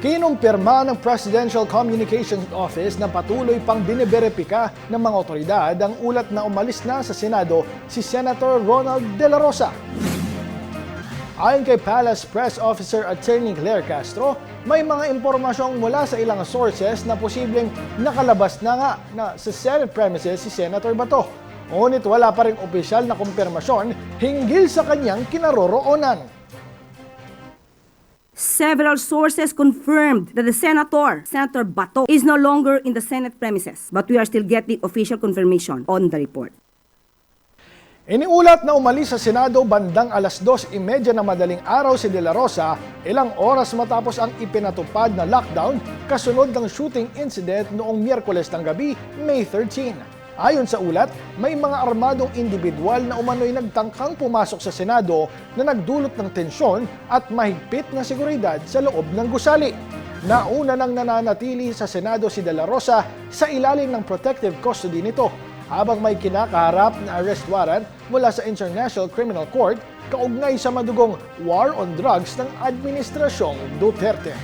Kinumpirma ng Presidential Communications Office na patuloy pang biniberipika ng mga otoridad ang ulat na umalis na sa Senado si Senator Ronald De La Rosa. Ayon kay Palace Press Officer Attorney Claire Castro, may mga impormasyong mula sa ilang sources na posibleng nakalabas na nga na sa Senate premises si Senator Bato. Ngunit wala pa ring opisyal na kumpirmasyon hinggil sa kanyang kinaroroonan. Several sources confirmed that the Senator Bato, is no longer in the Senate premises, but we are still getting official confirmation on the report. Iniulat na umalis sa Senado bandang 2:30 na madaling araw si De La Rosa, ilang oras matapos ang ipinatupad na lockdown kasunod ng shooting incident noong Miyerkules ng gabi, May 13. Ayon sa ulat, may mga armadong individual na umano'y nagtangkang pumasok sa Senado na nagdulot ng tensyon at mahigpit na seguridad sa loob ng gusali. Nauna nang nananatili sa Senado si De La Rosa sa ilalim ng protective custody nito, habang may kinakaharap na arrest warrant mula sa International Criminal Court kaugnay sa madugong war on drugs ng Administrasyong Duterte.